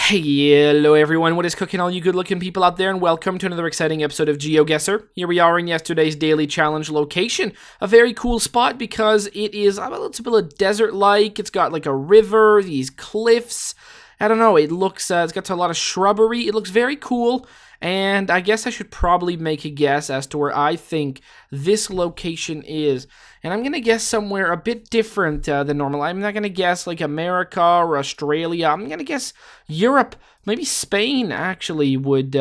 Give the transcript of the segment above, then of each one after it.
Hello everyone, what is cooking all you good looking people out there, and welcome to another exciting episode of GeoGuessr. Here we are in yesterday's daily challenge location. A very cool spot because it is a little bit of desert-like. It's got like a river, these cliffs. I don't know, it looks, it's got a lot of shrubbery. It looks very cool, and I guess I should probably make a guess as to where I think this location is. And I'm going to guess somewhere a bit different than normal. I'm not going to guess like America or Australia. I'm going to guess Europe. Maybe Spain actually would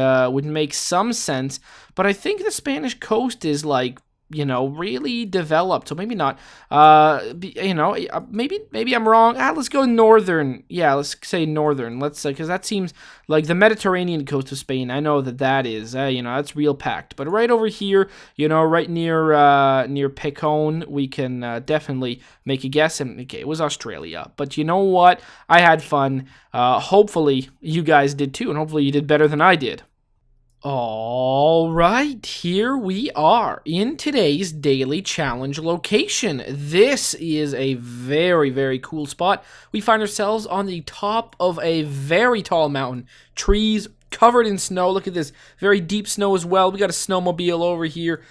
make some sense. But I think the Spanish coast is like, you know, really developed, so maybe not. Maybe I'm wrong. Let's go northern. Yeah, let's say northern. Let's because that seems like the Mediterranean coast of Spain. I know that is, that's real packed. But right over here, right near Pecon, we can definitely make a guess. And okay, it was Australia. But you know what? I had fun. Hopefully you guys did too, and hopefully you did better than I did. All right, here we are in today's daily challenge location. This is a very, very cool spot. We find ourselves on the top of a very tall mountain. Trees covered in snow. Look at this, very deep snow as well. We got a snowmobile over here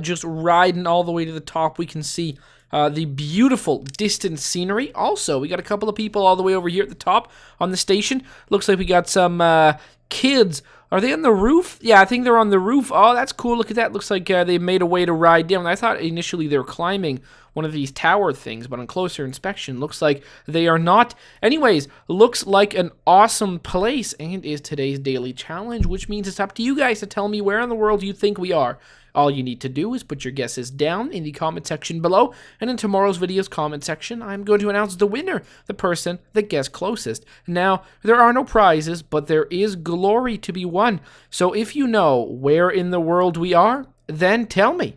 just riding all the way to the top. We can see the beautiful distant scenery. Also, we got a couple of people all the way over here at the top on the station. Looks like we got some kids. Are they on the roof? Yeah, I think they're on the roof. Oh, that's cool. Look at that. Looks like they made a way to ride down. I thought initially they were climbing one of these tower things, but on closer inspection, looks like they are not. Anyways, looks like an awesome place, and is today's daily challenge, which means it's up to you guys to tell me where in the world you think we are. All you need to do is put your guesses down in the comment section below, and in tomorrow's video's comment section, I'm going to announce the winner, the person that guessed closest. Now, there are no prizes, but there is glory to be won. So if you know where in the world we are, then tell me.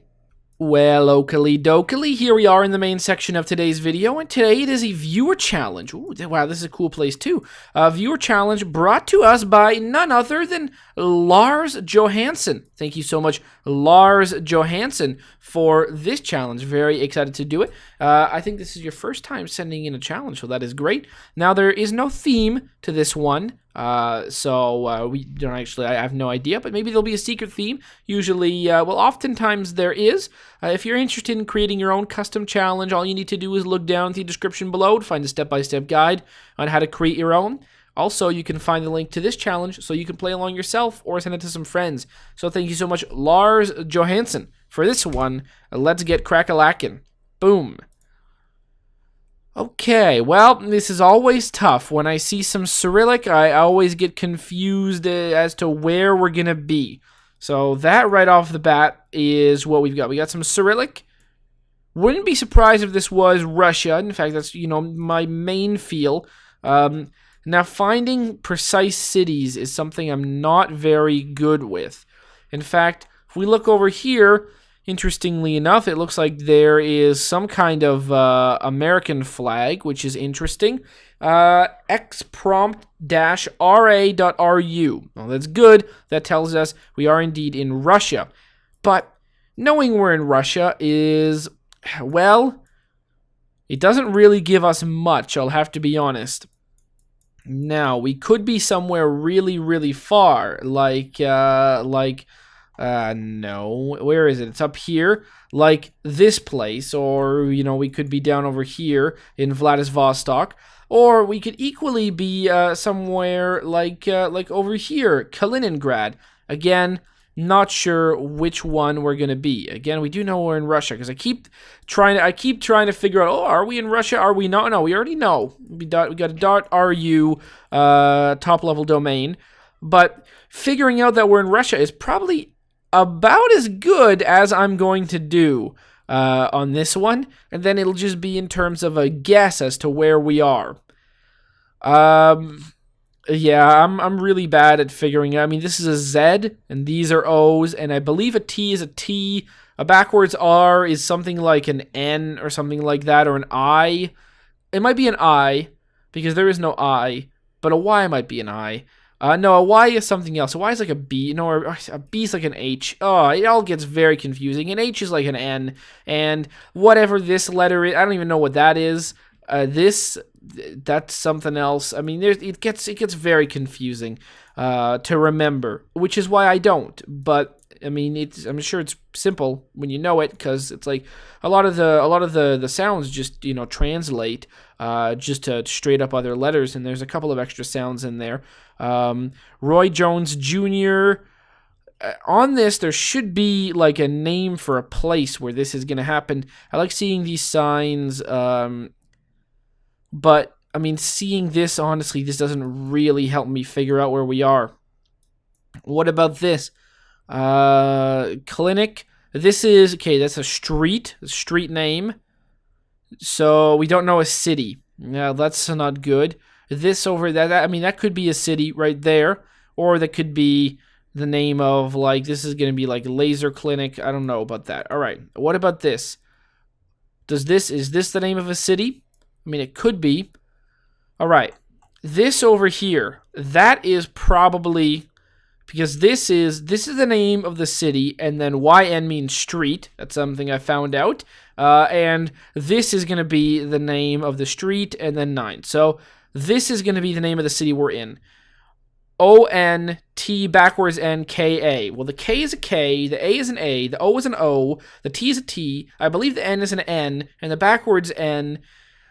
Well, oakley dokley, here we are in the main section of today's video, and today it is a viewer challenge. Ooh, wow, this is a cool place too. A viewer challenge brought to us by none other than Lars Johansson. Thank you so much, Lars Johansson, for this challenge. Very excited to do it. I think this is your first time sending in a challenge, so that is great. Now, there is no theme to this one. We don't actually, I have no idea, but maybe there'll be a secret theme. Usually, oftentimes there is. If you're interested in creating your own custom challenge, all you need to do is look down at the description below to find a step-by-step guide on how to create your own. Also, you can find the link to this challenge so you can play along yourself or send it to some friends. So thank you so much, Lars Johansson, for this one. Let's get crack-a-lackin'. Boom. Okay, well, this is always tough. When I see some Cyrillic, I always get confused as to where we're going to be. So that right off the bat is what we've got. We got some Cyrillic. Wouldn't be surprised if this was Russia. In fact, that's, my main feel. Now, finding precise cities is something I'm not very good with. In fact, if we look over here, interestingly enough, it looks like there is some kind of American flag, which is interesting. xprompt-ra.ru. Well, that's good. That tells us we are indeed in Russia. But knowing we're in Russia is, well, it doesn't really give us much, I'll have to be honest. Now, we could be somewhere really, really far, no, where is it? It's up here, like this place, or, we could be down over here in Vladivostok, or we could equally be somewhere like over here, Kaliningrad. Again, not sure which one we're gonna be. Again, we do know we're in Russia because I keep trying to figure out. Oh, are we in Russia? Are we not? No, we already know. We got a .ru top level domain, but figuring out that we're in Russia is probably about as good as I'm going to do on this one, and then it'll just be in terms of a guess as to where we are. Yeah, I'm really bad at figuring out. I mean, this is a Z, and these are O's, and I believe a T is a T. A backwards R is something like an N or something like that, or an I. It might be an I, because there is no I, but a Y might be an I. No, a Y is something else. A Y is like a B. No, or a B is like an H. Oh, it all gets very confusing. An H is like an N, and whatever this letter is, I don't even know what that is. This that's something else. I mean, it gets very confusing to remember, which is why I don't. But I mean, I'm sure it's simple when you know it, because it's like a lot of the sounds just translate just to straight up other letters, and there's a couple of extra sounds in there. Roy Jones Jr. On this, there should be like a name for a place where this is going to happen. I like seeing these signs, but I mean, seeing this, honestly, this doesn't really help me figure out where we are. What about this? Clinic. This is, okay, that's a street name. So we don't know a city. Yeah, that's not good. This over that, I mean, that could be a city right there, or that could be the name of, like, this is going to be like laser clinic. I don't know about that. All right. What about this? Is this the name of a city? I mean, it could be. All right. This over here, that is probably, because this is the name of the city, and then YN means street. That's something I found out. And this is going to be the name of the street, and then 9. So this is going to be the name of the city we're in. O-N-T backwards N-K-A. Well, the K is a K, the A is an A, the O is an O, the T is a T, I believe the N is an N, and the backwards N,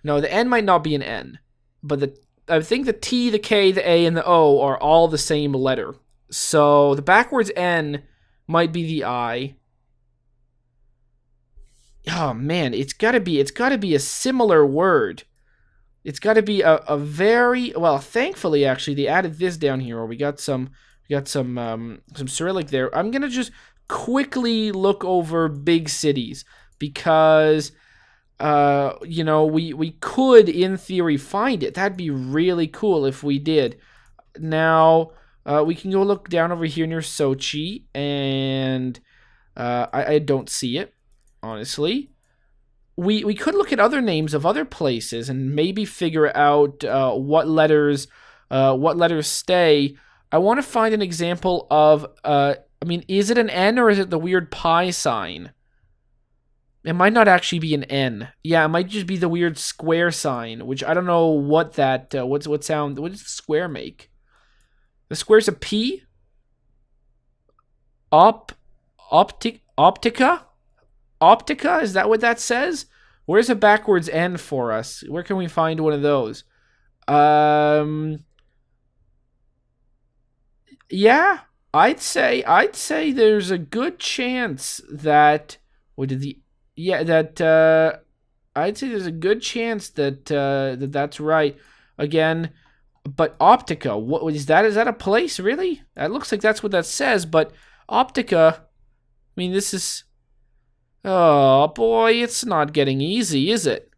no, the N might not be an N, but I think the T, the K, the A, and the O are all the same letter. So the backwards N might be the I. Oh, man, it's gotta be a similar word. It's got to be a very, well, thankfully, actually, they added this down here, or we got some Cyrillic there. I'm going to just quickly look over big cities, because, we could, in theory, find it. That'd be really cool if we did. Now, we can go look down over here near Sochi, and I don't see it, honestly. We could look at other names of other places and maybe figure out what letters stay. I want to find an example of, I mean, is it an N or is it the weird pi sign? It might not actually be an N. Yeah, it might just be the weird square sign, which I don't know what that, what sound, what does the square make? The square's a P? Optika? Optika? Is that what that says? Where's a backwards N for us? Where can we find one of those? Yeah, I'd say there's a good chance that I'd say there's a good chance that that's right. Again, but Optika, what is that? Is that a place, really? That looks like that's what that says, but Optika, I mean, this is, oh boy, it's not getting easy, is it?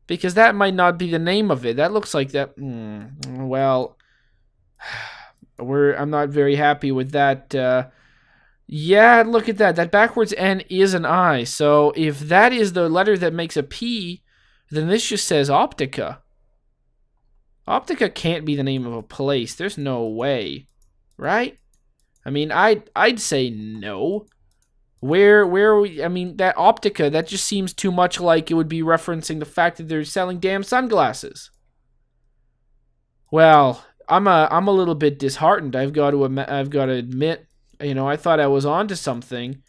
Because that might not be the name of it. That looks like that. Well, I'm not very happy with that. Yeah, look at that. That backwards N is an I. So if that is the letter that makes a P, then this just says Optika. Optika can't be the name of a place. There's no way, right? I mean, I'd say no. Where I mean, that Optika, that just seems too much like it would be referencing the fact that they're selling damn sunglasses. Well, I'm a little bit disheartened. I've got to admit, I thought I was onto something.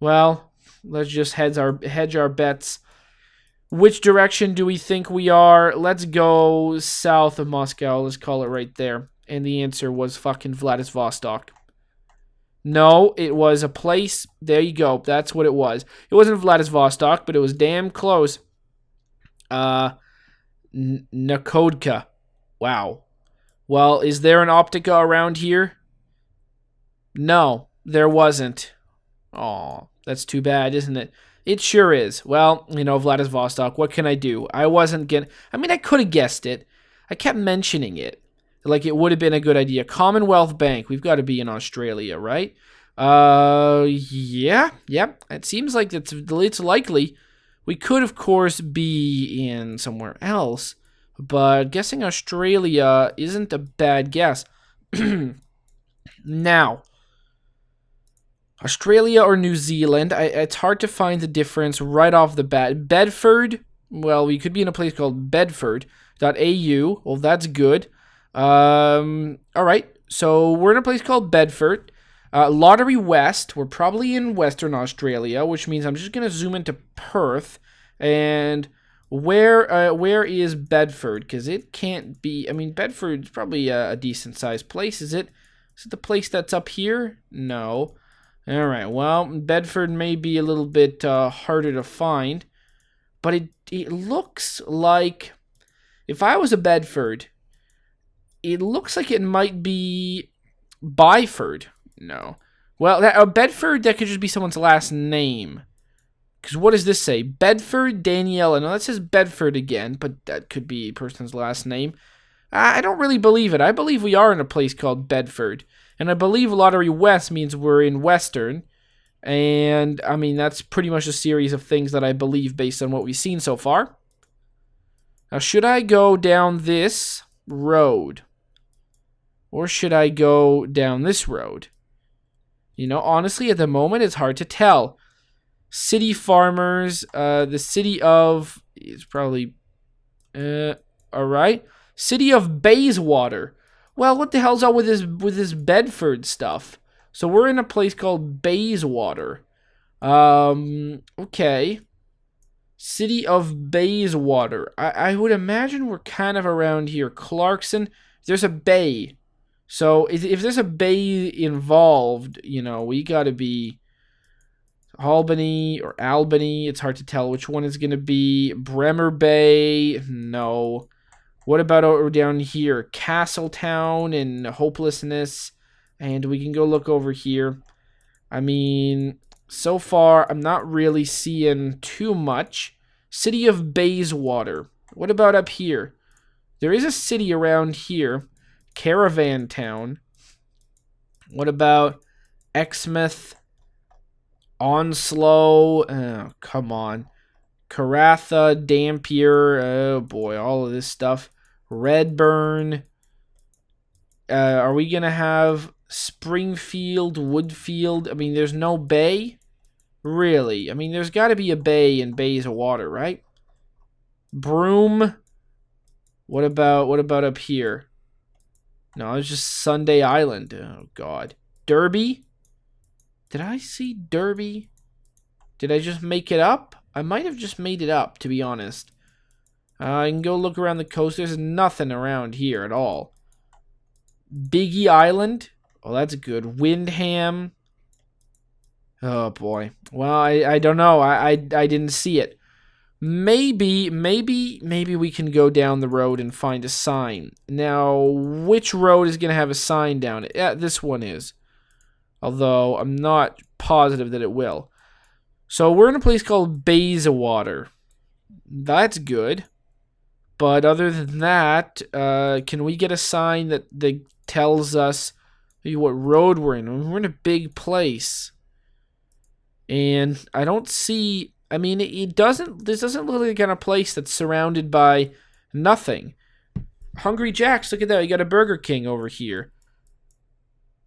Well, let's just hedge our bets. Which direction do we think we are? Let's go south of Moscow. Let's call it right there. And the answer was fucking Vladivostok. No, it was a place. There you go. That's what it was. It wasn't Vladivostok, but it was damn close. Nakodka. Wow. Well, is there an Optika around here? No, there wasn't. Aw, that's too bad, isn't it? It sure is. Well, Vladivostok, what can I do? I could have guessed it. I kept mentioning it. Like it would have been a good idea. Commonwealth Bank. We've got to be in Australia, right? Yeah. It seems like it's likely. We could, of course, be in somewhere else, but guessing Australia isn't a bad guess. Now, Australia or New Zealand, it's hard to find the difference right off the bat. Bedford, well, we could be in a place called Bedford. .au. Well, that's good. All right. So we're in a place called Bedford. Lottery West. We're probably in Western Australia, which means I'm just gonna zoom into Perth. And where is Bedford? Because it can't be. I mean, Bedford's probably a decent sized place. Is it? Is it the place that's up here? No. All right. Well, Bedford may be a little bit harder to find, but it looks like if I was a Bedford, it looks like it might be Byford. No. Well, Bedford, that could just be someone's last name. Because what does this say? Bedford Daniela. No, that says Bedford again, but that could be a person's last name. I don't really believe it. I believe we are in a place called Bedford. And I believe Lottery West means we're in Western. And, I mean, that's pretty much a series of things that I believe based on what we've seen so far. Now, should I go down this road? Or should I go down this road? You know, honestly, at the moment, it's hard to tell. City Farmers, the city of... It's probably... alright. City of Bayswater. Well, what the hell's up with this Bedford stuff? So we're in a place called Bayswater. Okay. City of Bayswater. I would imagine we're kind of around here. Clarkson. There's a bay. So if there's a bay involved, you know, we gotta be Albany or Albany. It's hard to tell which one is gonna be. Bremer Bay. No. What about over down here? Castletown and Hopelessness. And we can go look over here. I mean, so far, I'm not really seeing too much. City of Bayswater. What about up here? There is a city around here. Caravan Town. What about Exmouth? Onslow? Oh, come on. Karatha, Dampier. Oh, boy, all of this stuff. Redburn. Are we going to have Springfield, Woodfield? I mean, there's no bay? Really? I mean, there's got to be a bay in Bayswater, right? Broome. What about up here? No, it's just Sunday Island. Oh, God. Derby? Did I see Derby? Did I just make it up? I might have just made it up, to be honest. I can go look around the coast. There's nothing around here at all. Biggie Island. Oh, that's good. Windham. Oh, boy. Well, I don't know. I didn't see it. Maybe we can go down the road and find a sign. Now, which road is going to have a sign down it? Yeah, this one is. Although, I'm not positive that it will. So, we're in a place called Bayswater. That's good. But other than that, can we get a sign that tells us maybe what road we're in? We're in a big place. And I don't see... I mean, this doesn't look like the kind of place that's surrounded by nothing. Hungry Jack's, look at that. You got a Burger King over here.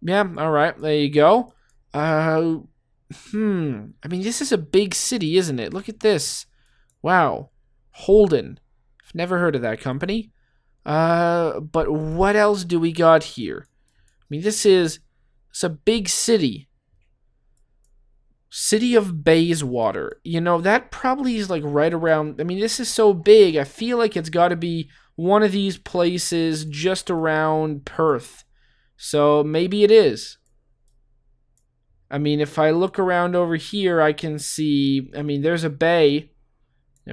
Yeah, alright, there you go. I mean, this is a big city, isn't it? Look at this. Wow. Holden. I've never heard of that company. But what else do we got here? I mean, it's a big city. City of Bayswater. You know, that probably is like right around... I mean, this is so big. I feel like it's got to be one of these places just around Perth. So maybe it is. I mean, if I look around over here, I can see... I mean, there's a bay.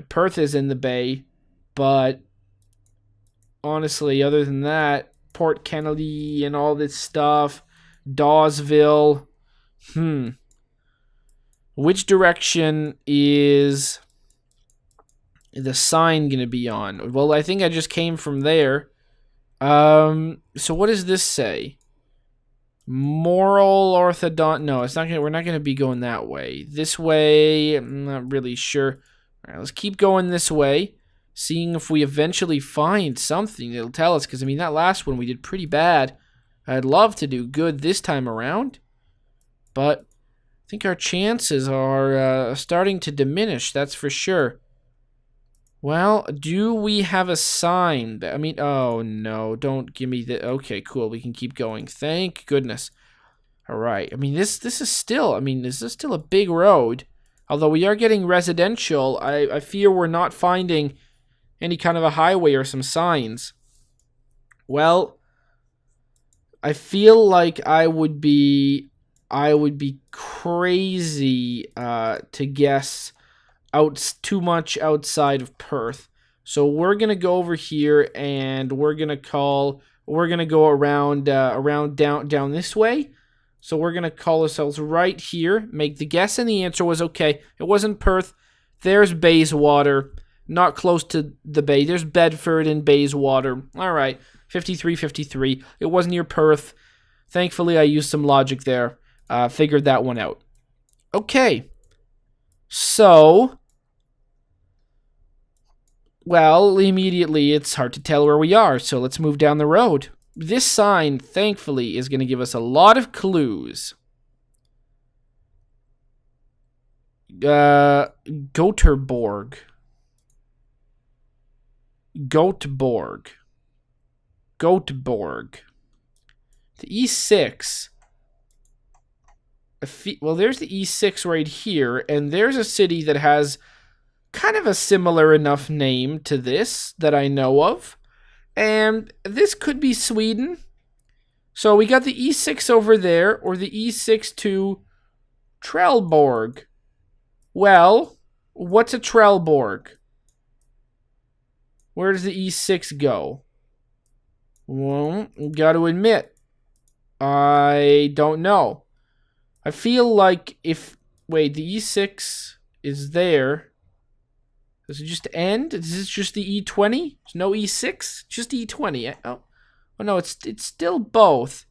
Perth is in the bay. But honestly, other than that, Port Kennedy and all this stuff, Dawesville... Which direction is the sign going to be on? Well, I think I just came from there. So what does this say? Moral orthodont... No, it's not gonna, we're not going to be going that way. This way, I'm not really sure. All right, let's keep going this way, seeing if we eventually find something that'll tell us. Because, I mean, that last one we did pretty bad. I'd love to do good this time around. But... I think our chances are starting to diminish, that's for sure. Well, do we have a sign? I mean, oh no, don't give me the. Okay, cool. We can keep going. Thank goodness. All right. I mean, this is still. I mean, this is still a big road. Although we are getting residential, I fear we're not finding any kind of a highway or some signs. Well, I feel like I would be crazy to guess too much outside of Perth. So we're gonna go over here and we're gonna go around down this way. So we're gonna call ourselves right here, make the guess, and the answer was okay. It wasn't Perth. There's Bayswater, not close to the bay. There's Bedford and Bayswater. All right, 53-53. It was near Perth. Thankfully, I used some logic there. Figured that one out. Okay, so well, immediately it's hard to tell where we are, so let's move down the road. This sign, thankfully, is going to give us a lot of clues. Gothenburg. Gothenburg. Gothenburg. The E6. Well, there's the E6 right here, and there's a city that has kind of a similar enough name to this that I know of. And this could be Sweden. So we got the E6 over there, or the E6 to Trelleborg. Well, what's a Trelleborg? Where does the E6 go? Well, got to admit, I don't know. I feel like wait, the E6 is there. Does it just end? Is this just the E20? There's no E6? Just E20. Oh no, it's still both.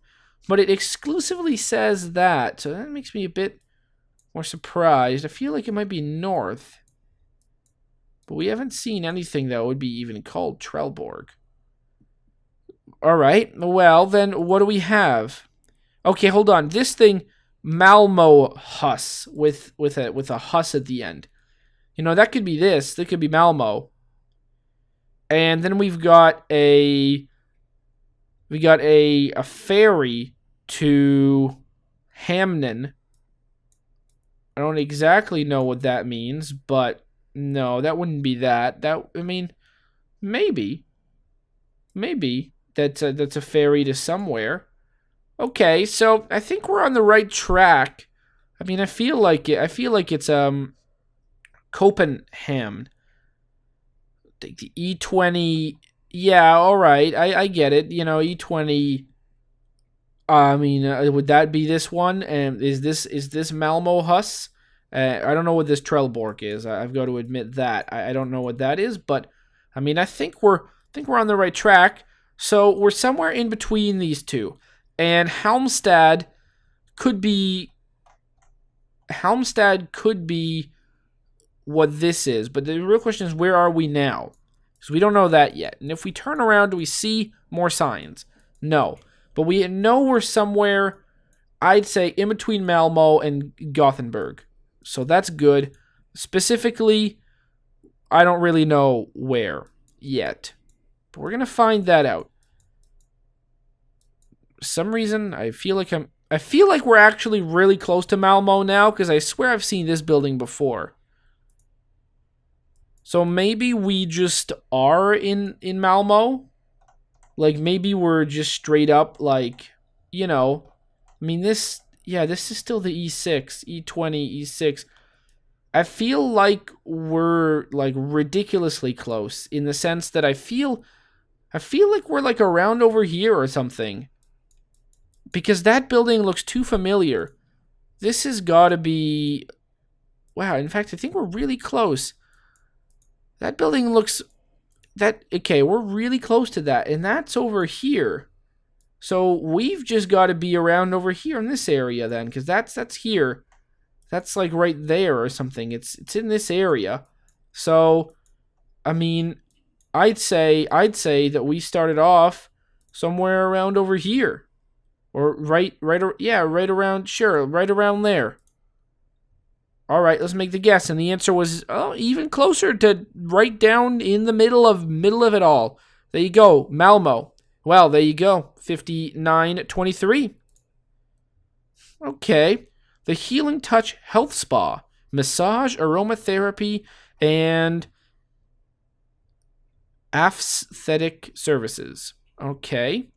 But it exclusively says that. So that makes me a bit more surprised. I feel like it might be north. But we haven't seen anything that would be even called Trelleborg. Alright, well then what do we have? Okay, hold on. This thing, Malmo Hus, with a Hus at the end. You know, that could be this. That could be Malmo. And then we've got a ferry to Hamnen. I don't exactly know what that means, but no, that wouldn't be that. I mean, maybe that's a ferry to somewhere. Okay, so I think we're on the right track. I mean, I feel like it's Copenhagen. Take the E20. Yeah, all right. I get it. You know, E20. I mean, would that be this one? And is this Malmo Hus? I don't know what this Trelleborg is. I've got to admit that I don't know what that is. But I mean, I think we're on the right track. So we're somewhere in between these two, and Halmstad could be what this is. But the real question is, where are we now? Because we don't know that yet. And if we turn around, do we see more signs? No. But we know we're somewhere, I'd say, in between Malmo and Gothenburg. So that's good. Specifically, I don't really know where yet. But we're going to find that out. For some reason, I feel like we're actually really close to Malmo now, because I swear I've seen this building before. So maybe we just are in Malmo. Like, maybe we're just straight up, like, you know. I mean, this is still the E6, E20, E6. I feel like we're, like, ridiculously close, in the sense that I feel like we're, like, around over here or something. Because that building looks too familiar. This has got to be... Wow, in fact, I think we're really close. That building looks... Okay, we're really close to that, and that's over here. So we've just got to be around over here in this area then, because that's here. That's like right there or something. It's in this area. So, I mean, I'd say that we started off somewhere around over here. Or right around there. All right, let's make the guess. And the answer was even closer to right down in the middle of it all. There you go, Malmo. Well, there you go, 5923. Okay. The Healing Touch Health Spa, massage, aromatherapy, and aesthetic services. Okay.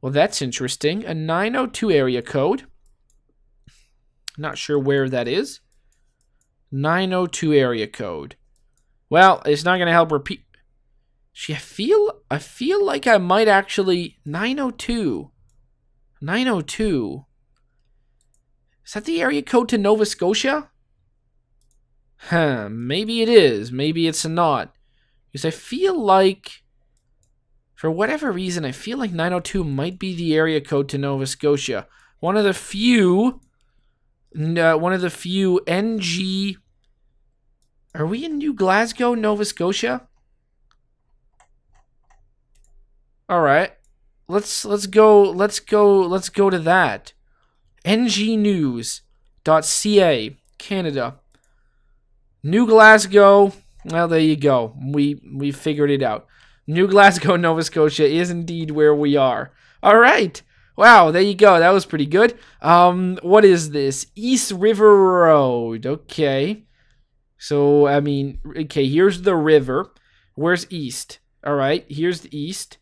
Well, that's interesting. A 902 area code. Not sure where that is. 902 area code. Well, it's not going to help repeat. I feel like I might actually 902. 902. Is that the area code to Nova Scotia? Maybe it is. Maybe it's not. Because I feel like, for whatever reason, I feel like 902 might be the area code to Nova Scotia. One of the few NG. Are we in New Glasgow, Nova Scotia? All right. Let's go to that. ngnews.ca, Canada. New Glasgow. Well, there you go. We figured it out. New Glasgow, Nova Scotia is indeed where we are. All right. Wow, there you go. That was pretty good. What is this? East River Road. Okay. So, I mean, okay, here's the river. Where's east? All right, here's the east.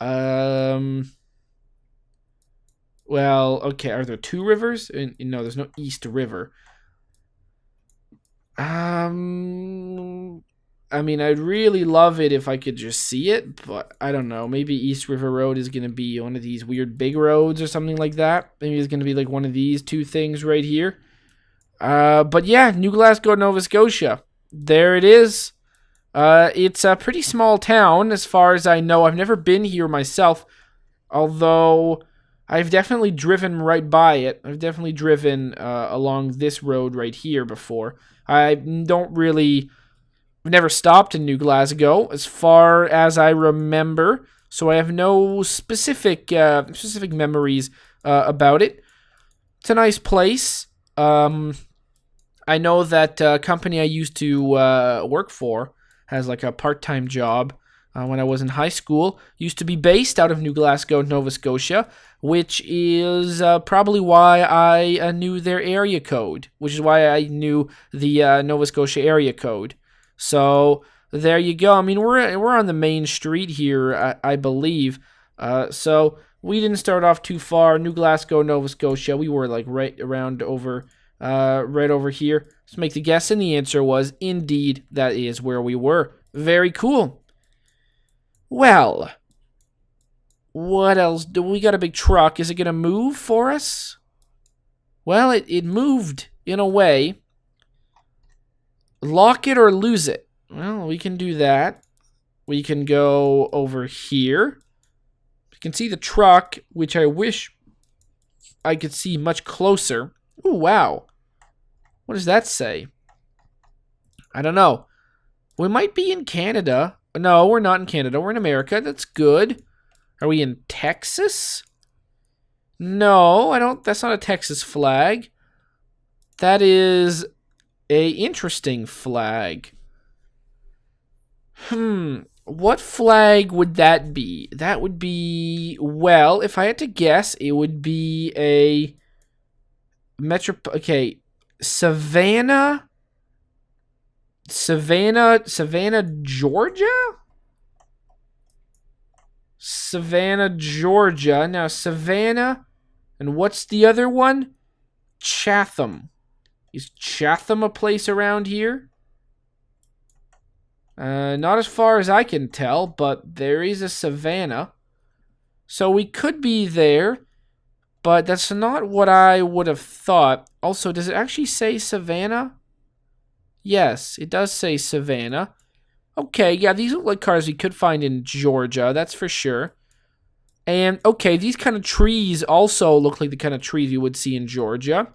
Well, okay, are there two rivers? No, there's no East River. I mean, I'd really love it if I could just see it, but I don't know. Maybe East River Road is going to be one of these weird big roads or something like that. Maybe it's going to be like one of these two things right here. But yeah, New Glasgow, Nova Scotia. There it is. It's a pretty small town as far as I know. I've never been here myself, although I've definitely driven right by it. I've definitely driven along this road right here before. I've never stopped in New Glasgow as far as I remember, so I have no specific memories about it. It's a nice place. I know that company I used to work for has like a part-time job when I was in high school. Used to be based out of New Glasgow, Nova Scotia, which is probably why I knew their area code, which is why I knew the Nova Scotia area code. So there you go. I mean, we're on the main street here, I believe. So we didn't start off too far. New Glasgow, Nova Scotia. We were like right over here. Let's make the guess, and the answer was indeed that is where we were. Very cool. Well, what else? Do we got a big truck? Is it gonna move for us? Well, it moved in a way. Lock it or lose it. Well, we can do that. We can go over here. You can see the truck, which I wish I could see much closer. Ooh, wow. What does that say? I don't know. We might be in Canada. No, we're not in Canada. We're in America. That's good. Are we in Texas? No, I don't. That's not a Texas flag. That is a interesting flag. What flag would that be? That would be, well, if I had to guess, it would be a Savannah, Georgia? Savannah, Georgia. Now, Savannah, and what's the other one? Chatham. Is Chatham a place around here? Not as far as I can tell, but there is a Savannah. So we could be there, but that's not what I would have thought. Also, does it actually say Savannah? Yes, it does say Savannah. Okay, yeah, these look like cars we could find in Georgia, that's for sure. And, okay, these kind of trees also look like the kind of trees you would see in Georgia.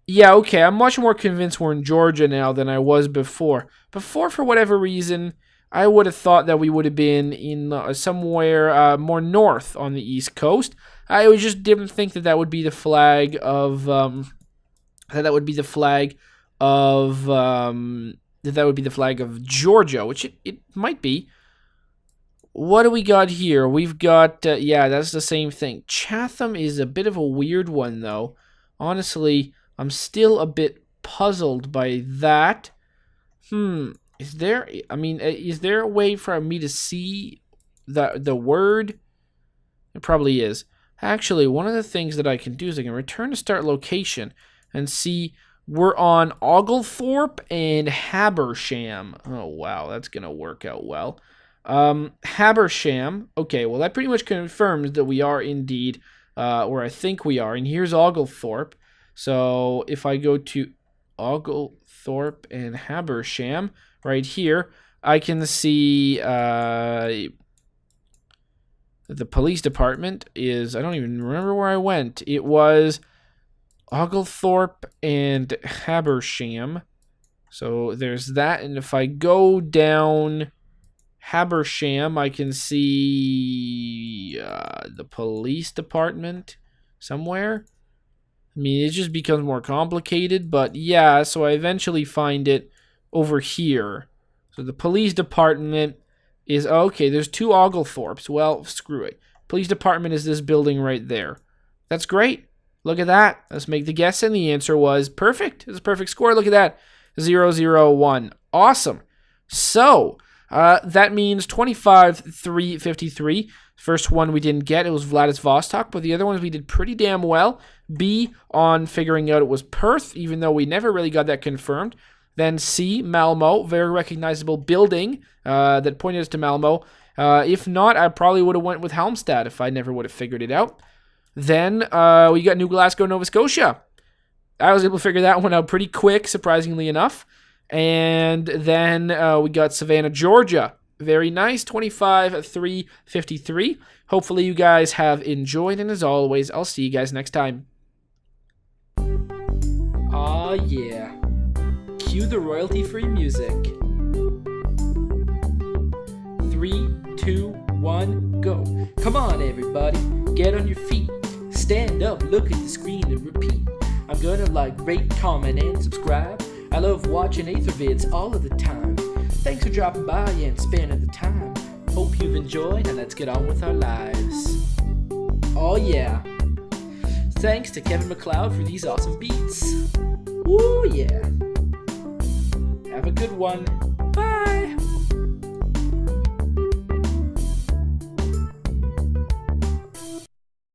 Yeah, okay, I'm much more convinced we're in Georgia now than I was before. Before, for whatever reason, I would have thought that we would have been in somewhere more north on the East Coast. I just didn't think that would be the flag of that would be the flag of Georgia, which it might be. What do we got here? We've got yeah, that's the same thing. Chatham is a bit of a weird one, though. Honestly, I'm still a bit puzzled by that. Is there? I mean, is there a way for me to see the word? It probably is. Actually, one of the things that I can do is I can return to start location and see we're on Oglethorpe and Habersham. Oh, wow, that's going to work out well. Habersham. Okay, well, that pretty much confirms that we are indeed where I think we are. And here's Oglethorpe. So if I go to Oglethorpe and Habersham right here, I can see the police department is, I don't even remember where I went. It was Oglethorpe and Habersham. So there's that. And if I go down Habersham, I can see the police department somewhere. I mean, it just becomes more complicated. But yeah, so I eventually find it over here. So the police department is, okay, there's 2 Oglethorpes. Well, screw it. Police department is this building right there. That's great. Look at that. Let's make the guess, and the answer was perfect. It's a perfect score. Look at that. 001. Awesome. So, that means 25-3-53. First one we didn't get, it was Vladivostok, but the other ones we did pretty damn well. B, on figuring out it was Perth, even though we never really got that confirmed. Then C, Malmo, very recognizable building that pointed us to Malmo. If not, I probably would have went with Helmstad if I never would have figured it out. Then we got New Glasgow, Nova Scotia. I was able to figure that one out pretty quick, surprisingly enough. And then we got Savannah, Georgia. Very nice, 25-3-53. Hopefully you guys have enjoyed, and as always, I'll see you guys next time. Aw, yeah. Cue the royalty-free music. 3, 2, 1, go. Come on, everybody. Get on your feet. Stand up, look at the screen, and repeat. I'm gonna like, rate, comment, and subscribe. I love watching Ather vids all of the time. Thanks for dropping by and spending the time. Hope you've enjoyed, and let's get on with our lives. Oh yeah. Thanks to Kevin MacLeod for these awesome beats. Woo yeah. Have a good one.